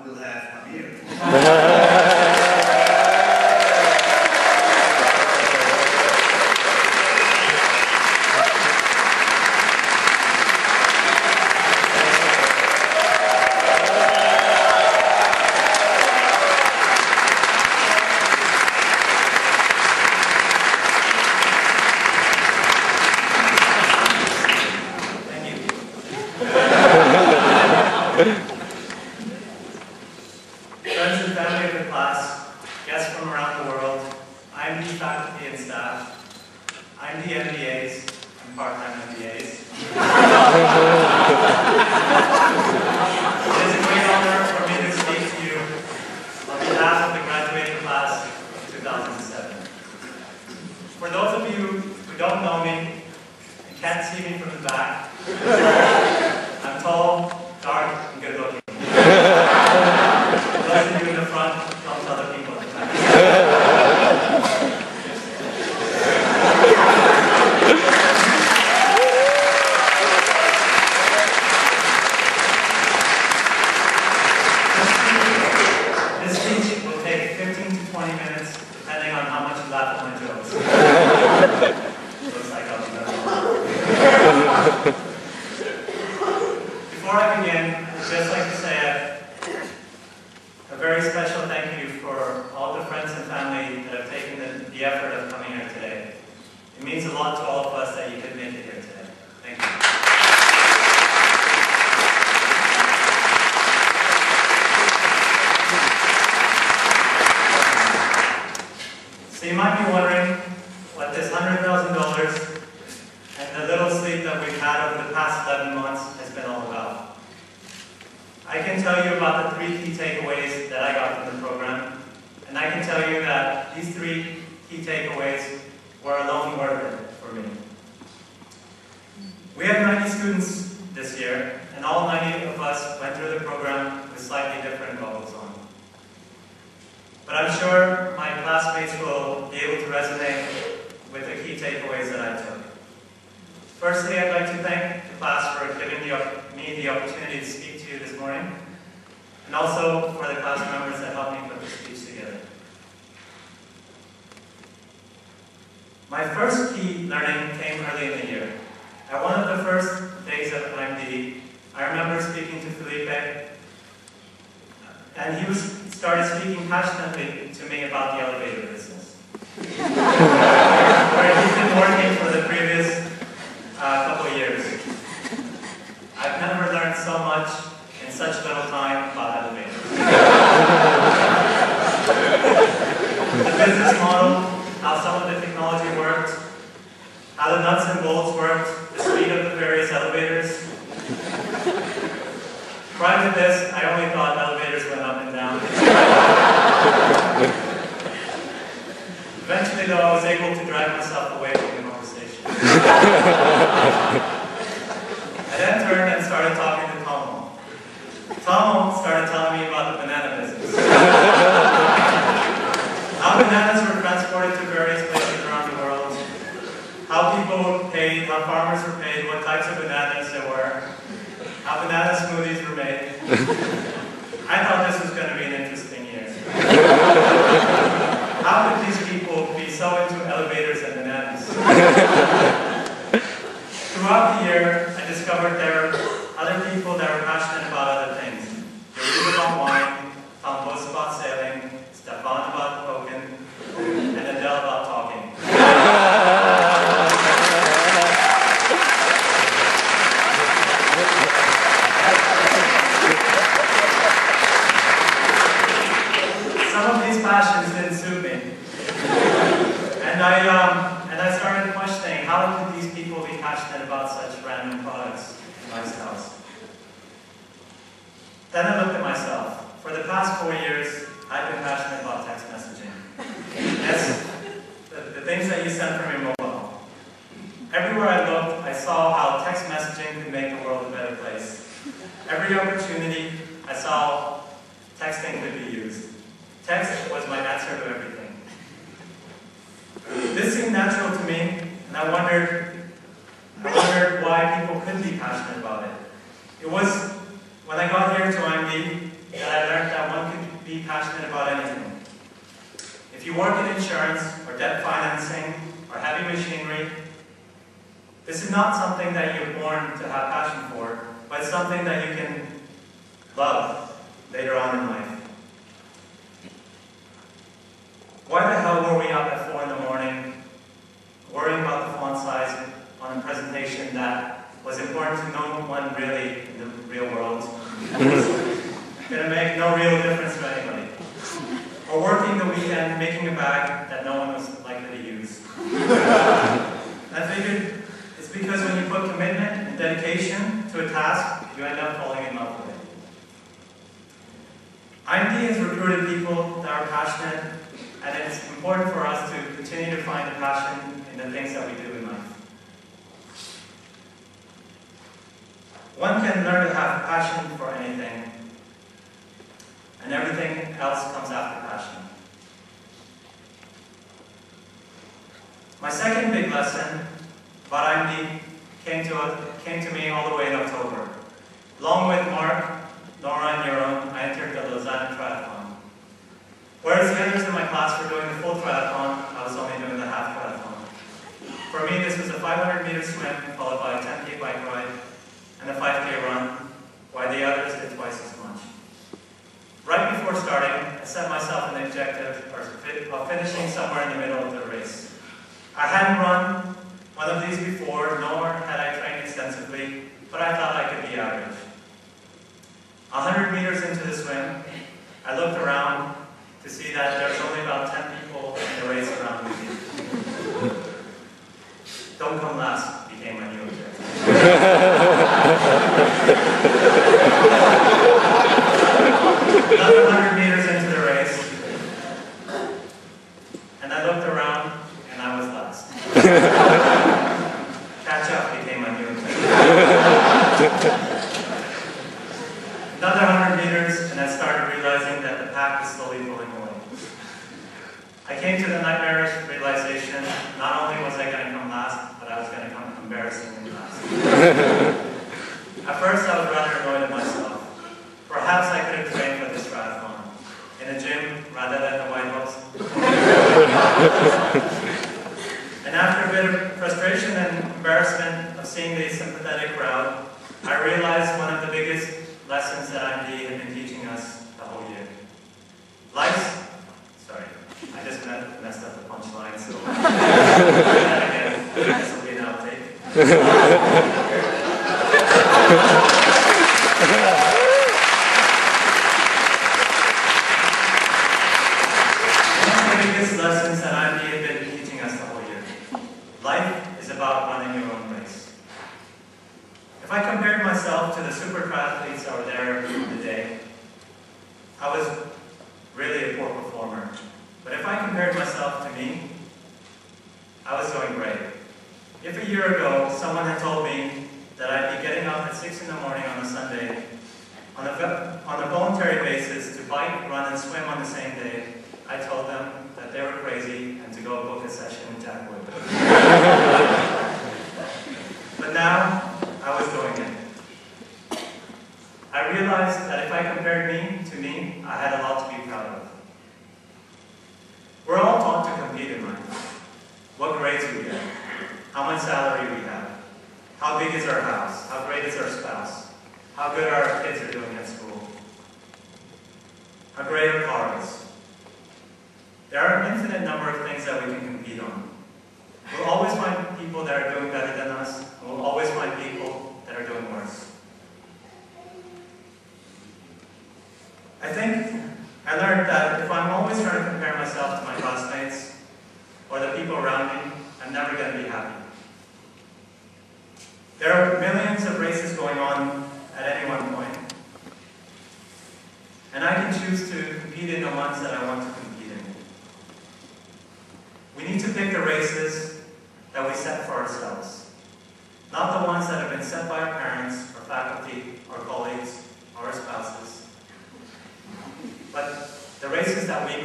now we'll have Amir. Friends and family of the class, guests from around the world, IMD faculty and staff, IMD MBAs and part-time MBAs. It is a great honor for me to speak to you on behalf of the graduating class of 2007. For those of you who don't know me and can't see me from the back, I'm tall, dark, and good looking. Those of you in the front, don't tell other people at the time. This speech will take 15 to 20 minutes, depending on how much you laugh at my jokes. Looks like I'll be better. Before I begin, I'd just like to say a very special thank you for all the friends and family that have taken the effort of coming here today. It means a lot to all of us that you could make it here today. Thank you. So you might be wondering what this $100,000 and the little sleep that we've had over the past 11 months has been all about. I can tell you about the 3 key takeaways that I got from the program, and I can tell you that these 3 key takeaways were alone worth it for me. We have 90 students this year, and all 90 of us went through the program with slightly different goals on. But I'm sure my classmates will be able to resonate with the key takeaways that I took. Firstly, I'd like to thank the class for giving me the opportunity to speak to you this morning, and also for the class members that helped me put this speech together. My first key learning came early in the year. At one of the first days of IMD, I remember speaking to Felipe, and he started speaking passionately to me about the elevator business, where he's been working for the previous couple of years. I've never learned so much in such little time about elevators. The business model, how some of the technology worked, how the nuts and bolts worked, the speed of the various elevators. Prior to this, I only thought elevators went up and down. Eventually, though, I was able to drag myself away from the conversation. I then turned and started talking to Tomo. Tomo started telling me about the banana business. How bananas were transported to various places around the world, how people were paid, how farmers were paid, what types of bananas there were, how banana smoothies were made. I thought this was going to be an interesting year. How could these people be so into elevators and bananas? Throughout the year, I discovered there were other people that were passionate about other things. They read about wine, found posts about sailing, Stefan about poking, and Adele about talking. Some of these passions didn't suit me. And I started questioning, how could these people be passionate about such random products and lifestyles? Then I looked at myself. For the past 4 years, I've been passionate about text messaging. Yes, the things that you send from your mobile. Everywhere I looked, I saw how text messaging could make the world a better place. Every opportunity, I saw texting could be used. Text was my answer to everything. This seemed natural to me, and I wondered why people couldn't be passionate about it. It was when I got here to IMD that I learned that one could be passionate about anything. If you work in insurance, or debt financing, or heavy machinery, this is not something that you're born to have passion for, but it's something that you can love later on in life. Why the hell were we up at 4 in the morning, worrying about the font size on a presentation that was important to no one really in the real world? Going to make no real difference to anybody. Or working the weekend making a bag that no one was likely to use. I figured it's because when you put commitment and dedication to a task, you end up falling in love with it. IMD has recruited people that are passionate, and it's important for us to continue to find a passion in the things that we do in life. One can learn to have passion for anything, and everything else comes after passion. My second big lesson about IMD came to me all the way in October. Along with Mark, Nora, and Yaron, I entered the Lausanne triathlon. Whereas the others in my class were doing the full triathlon, I was only doing the half triathlon. For me, this was a 500-meter swim followed by a 10K bike ride and a 5K run, while the others did twice as much. Right before starting, I set myself an objective of finishing somewhere in the middle of the race. I hadn't run one of these before, nor had I trained extensively, but I thought I could be average. 100 meters into the swim, I looked around to see that there was only about 10 people in the race around me. Don't come last became my new objective. Another 100 meters into the race, and I looked around, and I was last. Catch up became my new objective. Another 100 meters, and I started realizing that the pack was slowly pulling away. I came to the nightmarish realization, not only was I going to come last, but I was going to come embarrassingly last. At first, I was rather annoyed at myself. Perhaps I could have trained for this triathlon in a gym rather than the White House. And after a bit of frustration and embarrassment of seeing the sympathetic crowd, I realized one of the biggest lessons that IMD had been teaching us the whole year. Sorry, I just messed up the punchline, so that again, this will be an outtake. One of the biggest lessons that IMD had been teaching us the whole year. Life is about running your own race. If I compared myself to the super triathletes that were there the day, I was really a poor performer. But if I compared myself to me, I was doing great. If a year ago someone had told me that I'd be getting up at 6 in the morning on a Sunday on a voluntary basis to bike, run, and swim on the same day, I told them that they were crazy and to go book a session in Jackwood. But now, I was doing it. I realized that if I compared me to me, I had a lot to be proud of. We're all taught to compete in life. What grades we get, how much salary we have, how big is our house, how great is our spouse, how good our kids are doing at school, how great our car is. There are an infinite number of things that we can compete on. We'll always find people that are doing better than us, and we'll always find people that are doing worse. I think I learned that if I'm always trying to compare myself to my classmates or the people around me, I'm never going to be happy. There are millions of races going on at any one point, and I can choose to compete in the ones that I want to compete in. We need to pick the races that we set for ourselves, not the ones that have been set by our parents, our faculty, our colleagues, or our spouses, but the races that we